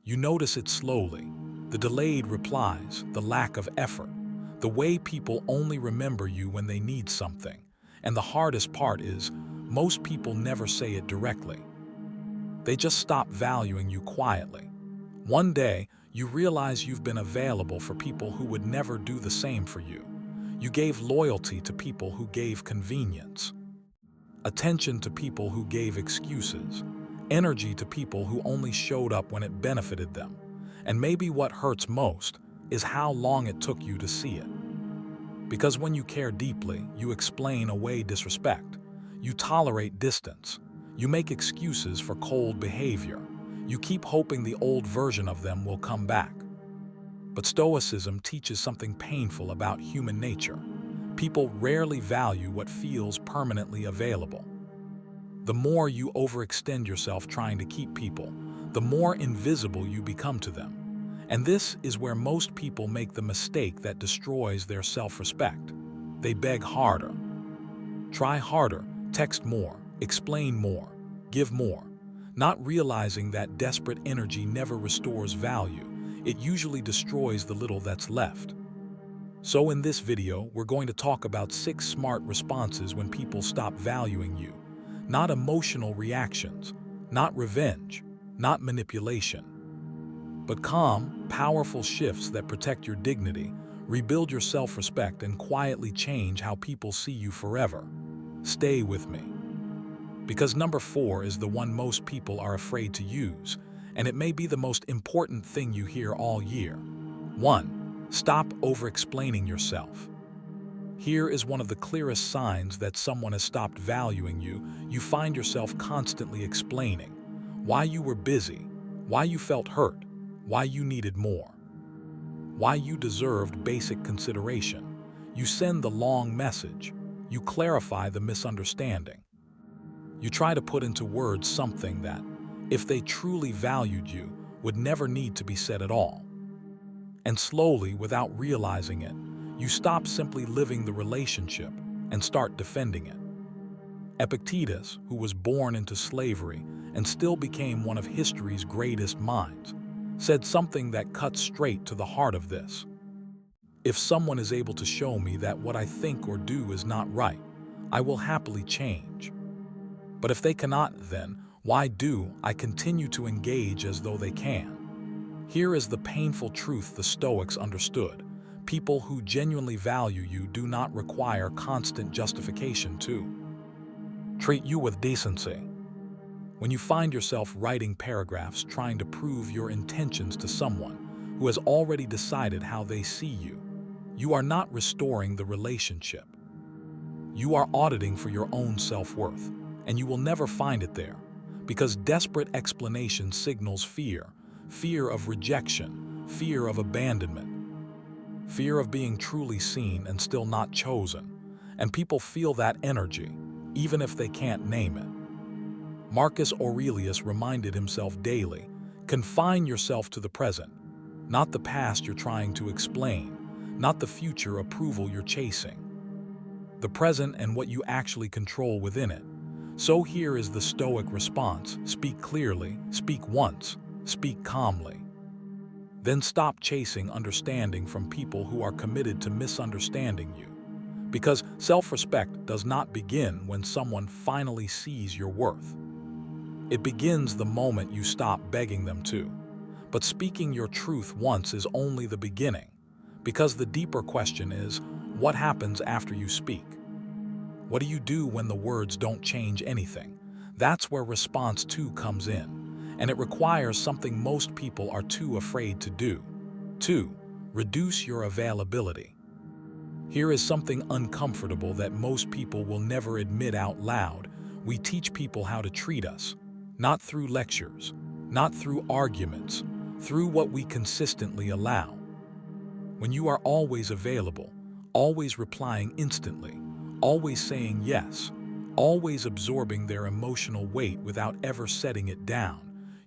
You notice it slowly, the delayed replies, the lack of effort, the way people only remember you when they need something. And the hardest part is, most people never say it directly. They just stop valuing you quietly. One day, you realize you've been available for people who would never do the same for you. You gave loyalty to people who gave convenience, attention to people who gave excuses, energy to people who only showed up when it benefited them. And maybe what hurts most is how long it took you to see it. Because when you care deeply, you explain away disrespect. You tolerate distance. You make excuses for cold behavior. You keep hoping the old version of them will come back. But Stoicism teaches something painful about human nature. People rarely value what feels permanently available. The more you overextend yourself trying to keep people, the more invisible you become to them. And this is where most people make the mistake that destroys their self-respect. They beg harder. Try harder, text more, explain more, give more, not realizing that desperate energy never restores value. It usually destroys the little that's left. So in this video, we're going to talk about 6 smart responses when people stop valuing you. Not emotional reactions, not revenge, not manipulation, but calm, powerful shifts that protect your dignity, rebuild your self-respect, and quietly change how people see you forever. Stay with me. Because number 4 is the one most people are afraid to use, and it may be the most important thing you hear all year. 1. Stop over-explaining yourself. Here is one of the clearest signs that someone has stopped valuing you. You find yourself constantly explaining why you were busy, why you felt hurt, why you needed more, why you deserved basic consideration. You send the long message. You clarify the misunderstanding. You try to put into words something that, if they truly valued you, would never need to be said at all. And slowly, without realizing it, you stop simply living the relationship and start defending it. Epictetus, who was born into slavery and still became one of history's greatest minds, said something that cuts straight to the heart of this. If someone is able to show me that what I think or do is not right, I will happily change. But if they cannot, then why do I continue to engage as though they can? Here is the painful truth the Stoics understood. People who genuinely value you do not require constant justification to treat you with decency. When you find yourself writing paragraphs trying to prove your intentions to someone who has already decided how they see you, you are not restoring the relationship. You are auditing for your own self-worth, and you will never find it there, because desperate explanation signals fear, fear of rejection, fear of abandonment, fear of being truly seen and still not chosen. And people feel that energy, even if they can't name it. Marcus Aurelius reminded himself daily, confine yourself to the present, not the past you're trying to explain, not the future approval you're chasing. The present and what you actually control within it. So here is the Stoic response: speak clearly, speak once, speak calmly. Then stop chasing understanding from people who are committed to misunderstanding you. Because self-respect does not begin when someone finally sees your worth. It begins the moment you stop begging them to. But speaking your truth once is only the beginning, because the deeper question is, what happens after you speak? What do you do when the words don't change anything? That's where response 2 comes in, and it requires something most people are too afraid to do. 2. Reduce your availability. Here is something uncomfortable that most people will never admit out loud. We teach people how to treat us, not through lectures, not through arguments, through what we consistently allow. When you are always available, always replying instantly, always saying yes, always absorbing their emotional weight without ever setting it down,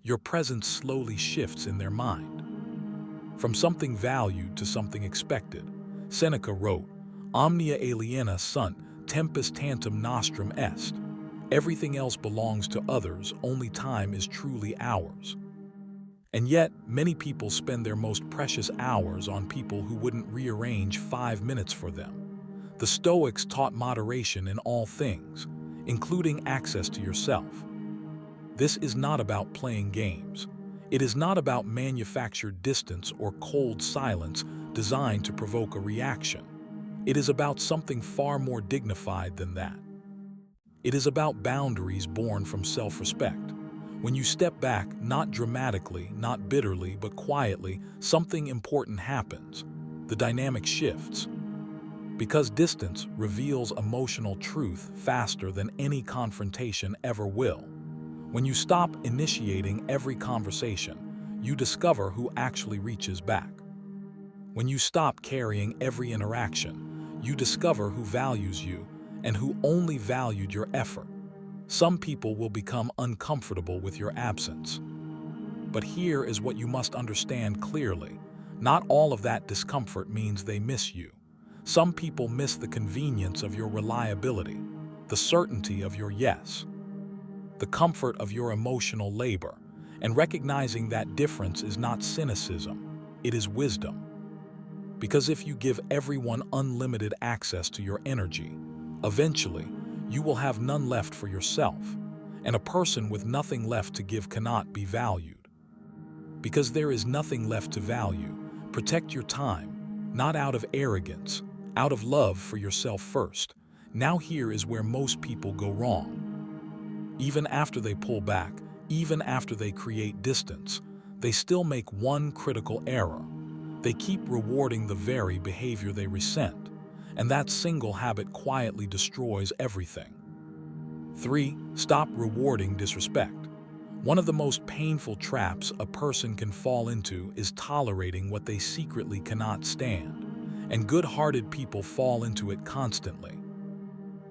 your presence slowly shifts in their mind. From something valued to something expected. Seneca wrote, "Omnia aliena sunt, tempus tantum nostrum est." Everything else belongs to others, only time is truly ours. And yet, many people spend their most precious hours on people who wouldn't rearrange 5 minutes for them. The Stoics taught moderation in all things, including access to yourself. This is not about playing games. It is not about manufactured distance or cold silence designed to provoke a reaction. It is about something far more dignified than that. It is about boundaries born from self-respect. When you step back, not dramatically, not bitterly, but quietly, something important happens. The dynamic shifts. Because distance reveals emotional truth faster than any confrontation ever will. When you stop initiating every conversation, you discover who actually reaches back. When you stop carrying every interaction, you discover who values you and who only valued your effort. Some people will become uncomfortable with your absence. But here is what you must understand clearly. Not all of that discomfort means they miss you. Some people miss the convenience of your reliability, the certainty of your yes, the comfort of your emotional labor, and recognizing that difference is not cynicism, it is wisdom. Because if you give everyone unlimited access to your energy, eventually, you will have none left for yourself, and a person with nothing left to give cannot be valued. Because there is nothing left to value, protect your time, not out of arrogance, out of love for yourself first. Now here is where most people go wrong. Even after they pull back, even after they create distance, they still make one critical error. They keep rewarding the very behavior they resent, and that single habit quietly destroys everything. 3. Stop rewarding disrespect. One of the most painful traps a person can fall into is tolerating what they secretly cannot stand, and good-hearted people fall into it constantly.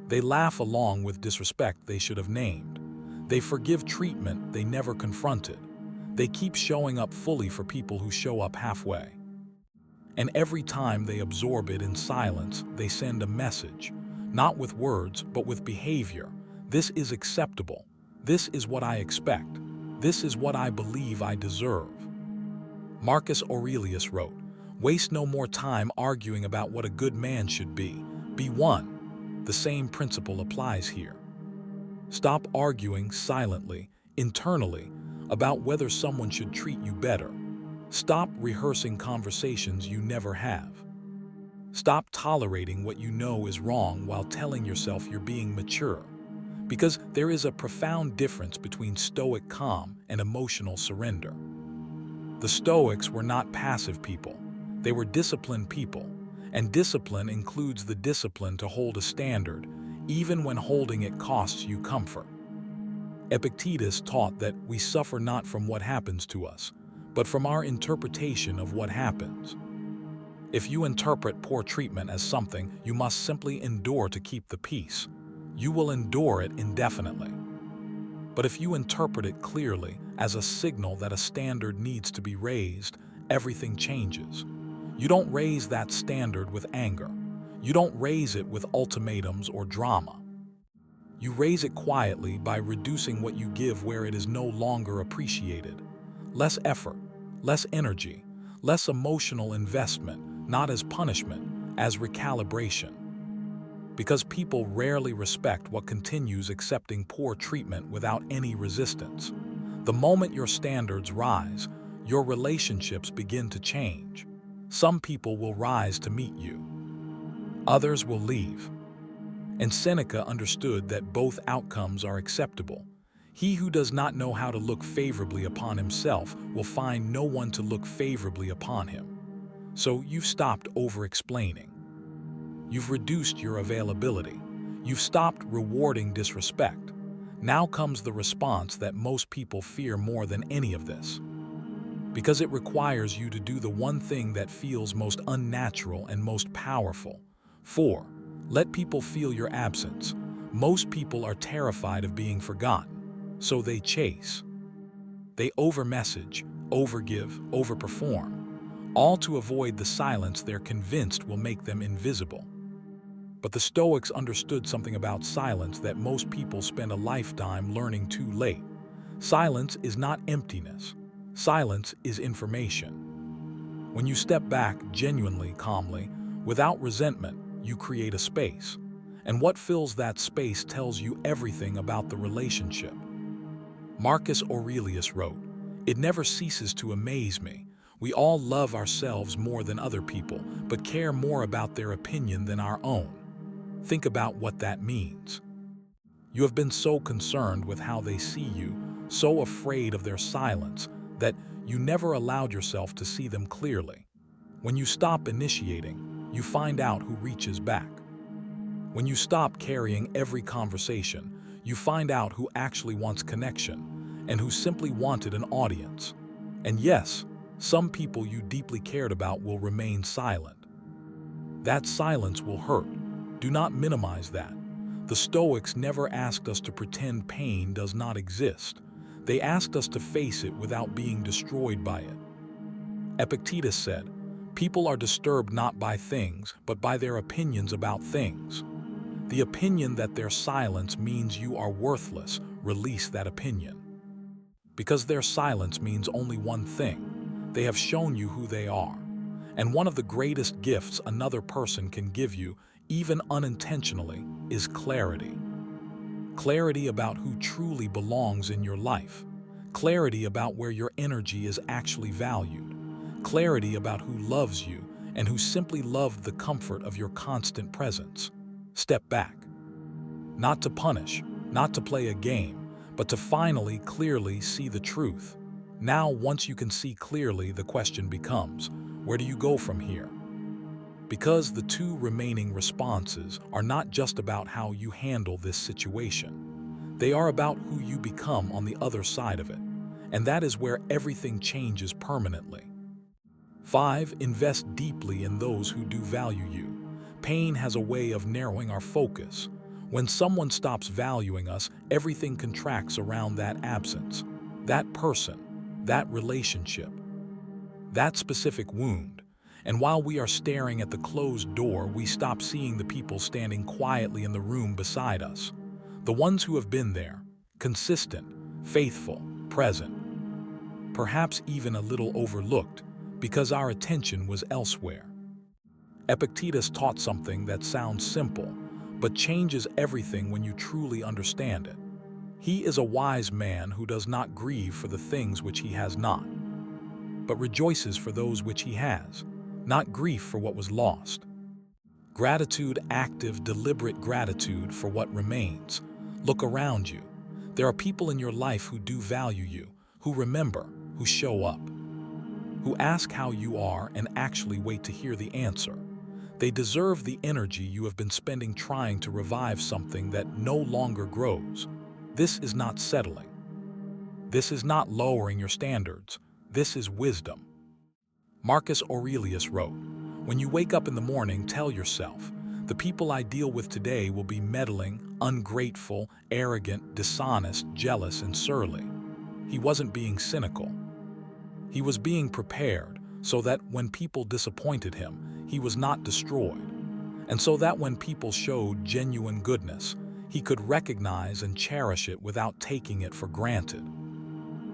They laugh along with disrespect they should have named. They forgive treatment they never confronted. They keep showing up fully for people who show up halfway. And every time they absorb it in silence, they send a message, not with words, but with behavior. This is acceptable. This is what I expect. This is what I believe I deserve. Marcus Aurelius wrote, "Waste no more time arguing about what a good man should be. Be one." The same principle applies here. Stop arguing silently, internally, about whether someone should treat you better. Stop rehearsing conversations you never have. Stop tolerating what you know is wrong while telling yourself you're being mature. Because there is a profound difference between stoic calm and emotional surrender. The Stoics were not passive people. They were disciplined people, and discipline includes the discipline to hold a standard, even when holding it costs you comfort. Epictetus taught that we suffer not from what happens to us, but from our interpretation of what happens. If you interpret poor treatment as something you must simply endure to keep the peace, you will endure it indefinitely. But if you interpret it clearly as a signal that a standard needs to be raised, everything changes. You don't raise that standard with anger. You don't raise it with ultimatums or drama. You raise it quietly by reducing what you give where it is no longer appreciated. Less effort, less energy, less emotional investment, not as punishment, as recalibration. Because people rarely respect what continues accepting poor treatment without any resistance. The moment your standards rise, your relationships begin to change. Some people will rise to meet you. Others will leave. And Seneca understood that both outcomes are acceptable. He who does not know how to look favorably upon himself will find no one to look favorably upon him. So you've stopped over-explaining. You've reduced your availability. You've stopped rewarding disrespect. Now comes the response that most people fear more than any of this. Because it requires you to do the one thing that feels most unnatural and most powerful. 4. Let people feel your absence. Most people are terrified of being forgotten, so they chase. They over-message, over-give, over-perform, all to avoid the silence they're convinced will make them invisible. But the Stoics understood something about silence that most people spend a lifetime learning too late. Silence is not emptiness. Silence is information. When you step back genuinely, calmly, without resentment, you create a space. And what fills that space tells you everything about the relationship. Marcus Aurelius wrote, "It never ceases to amaze me. We all love ourselves more than other people, but care more about their opinion than our own." Think about what that means. You have been so concerned with how they see you, so afraid of their silence, that you never allowed yourself to see them clearly. When you stop initiating, you find out who reaches back. When you stop carrying every conversation, you find out who actually wants connection and who simply wanted an audience. And yes, some people you deeply cared about will remain silent. That silence will hurt. Do not minimize that. The Stoics never asked us to pretend pain does not exist. They asked us to face it without being destroyed by it. Epictetus said, "People are disturbed not by things, but by their opinions about things." The opinion that their silence means you are worthless, release that opinion. Because their silence means only one thing: they have shown you who they are. And one of the greatest gifts another person can give you, even unintentionally, is clarity. Clarity about who truly belongs in your life. Clarity about where your energy is actually valued. Clarity about who loves you and who simply loved the comfort of your constant presence. Step back. Not to punish, not to play a game, but to finally, clearly see the truth. Now, once you can see clearly, the question becomes, where do you go from here? Because the two remaining responses are not just about how you handle this situation. They are about who you become on the other side of it. And that is where everything changes permanently. 5. Invest deeply in those who do value you. Pain has a way of narrowing our focus. When someone stops valuing us, everything contracts around that absence, that person, that relationship, that specific wound. And while we are staring at the closed door, we stop seeing the people standing quietly in the room beside us. The ones who have been there, consistent, faithful, present, perhaps even a little overlooked, because our attention was elsewhere. Epictetus taught something that sounds simple, but changes everything when you truly understand it. He is a wise man who does not grieve for the things which he has not, but rejoices for those which he has, not grief for what was lost. Gratitude, active, deliberate gratitude for what remains. Look around you. There are people in your life who do value you, who remember, who show up, who ask how you are and actually wait to hear the answer. They deserve the energy you have been spending trying to revive something that no longer grows. This is not settling. This is not lowering your standards. This is wisdom. Marcus Aurelius wrote, "When you wake up in the morning, tell yourself, the people I deal with today will be meddling, ungrateful, arrogant, dishonest, jealous, and surly." He wasn't being cynical. He was being prepared so that when people disappointed him, he was not destroyed. And so that when people showed genuine goodness, he could recognize and cherish it without taking it for granted.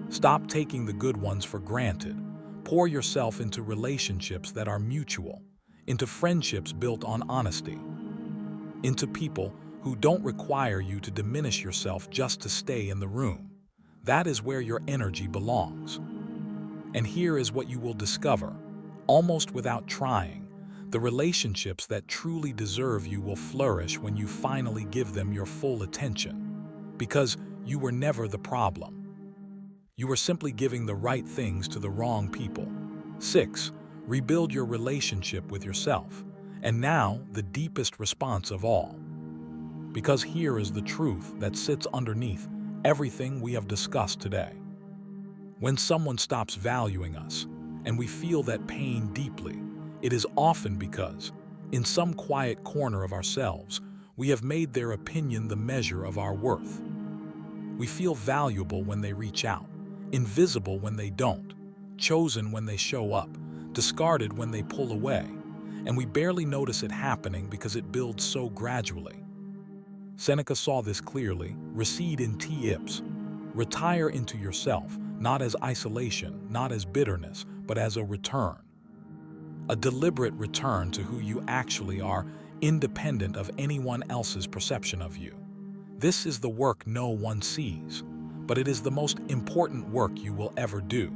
Stop taking the good ones for granted. Pour yourself into relationships that are mutual, into friendships built on honesty, into people who don't require you to diminish yourself just to stay in the room. That is where your energy belongs. And here is what you will discover, almost without trying. The relationships that truly deserve you will flourish when you finally give them your full attention. Because you were never the problem. You were simply giving the right things to the wrong people. 6. Rebuild your relationship with yourself. And now, the deepest response of all. Because here is the truth that sits underneath everything we have discussed today. When someone stops valuing us, and we feel that pain deeply, it is often because, in some quiet corner of ourselves, we have made their opinion the measure of our worth. We feel valuable when they reach out, invisible when they don't, chosen when they show up, discarded when they pull away, and we barely notice it happening because it builds so gradually. Seneca saw this clearly: recede in T-ips, retire into yourself, not as isolation, not as bitterness, but as a return. A deliberate return to who you actually are, independent of anyone else's perception of you. This is the work no one sees, but it is the most important work you will ever do.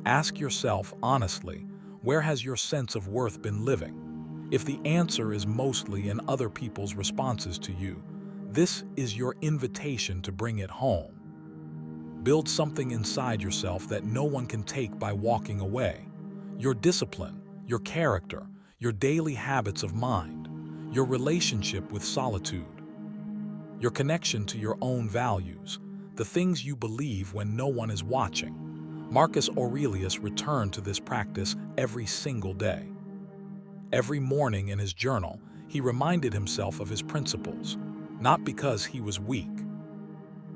Ask yourself honestly, where has your sense of worth been living? If the answer is mostly in other people's responses to you, this is your invitation to bring it home. Build something inside yourself that no one can take by walking away. Your discipline, your character, your daily habits of mind, your relationship with solitude, your connection to your own values, the things you believe when no one is watching. Marcus Aurelius returned to this practice every single day. Every morning in his journal, he reminded himself of his principles, not because he was weak,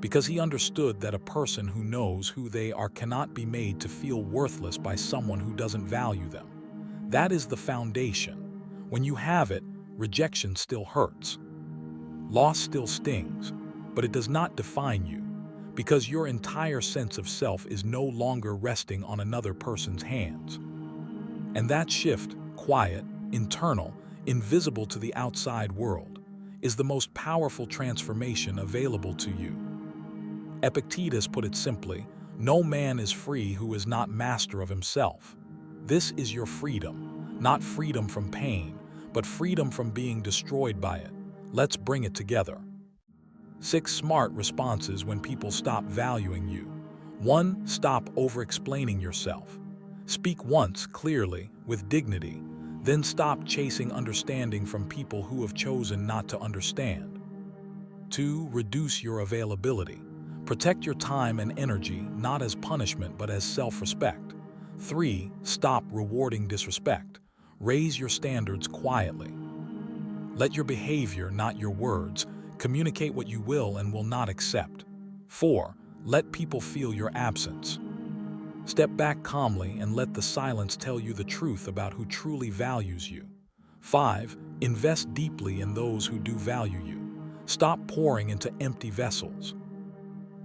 because he understood that a person who knows who they are cannot be made to feel worthless by someone who doesn't value them. That is the foundation. When you have it, rejection still hurts. Loss still stings, but it does not define you, because your entire sense of self is no longer resting on another person's hands. And that shift, quiet, internal, invisible to the outside world, is the most powerful transformation available to you. Epictetus put it simply, no man is free who is not master of himself. This is your freedom, not freedom from pain, but freedom from being destroyed by it. Let's bring it together. 6 smart responses when people stop valuing you. 1. Stop over-explaining yourself. Speak once, clearly, with dignity, then stop chasing understanding from people who have chosen not to understand. 2. Reduce your availability. Protect your time and energy not as punishment but as self-respect. 3. Stop rewarding disrespect. Raise your standards quietly. Let your behavior, not your words, communicate what you will and will not accept. 4. Let people feel your absence. Step back calmly and let the silence tell you the truth about who truly values you. 5. Invest deeply in those who do value you. Stop pouring into empty vessels.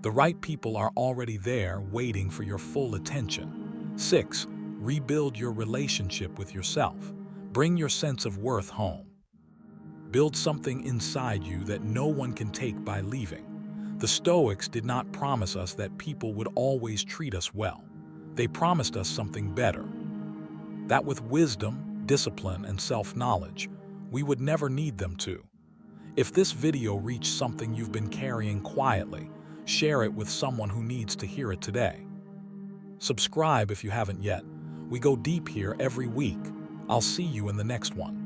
The right people are already there waiting for your full attention. 6. Rebuild your relationship with yourself. Bring your sense of worth home. Build something inside you that no one can take by leaving. The Stoics did not promise us that people would always treat us well. They promised us something better. That with wisdom, discipline, and self-knowledge, we would never need them to. If this video reached something you've been carrying quietly, share it with someone who needs to hear it today. Subscribe if you haven't yet. We go deep here every week. I'll see you in the next one.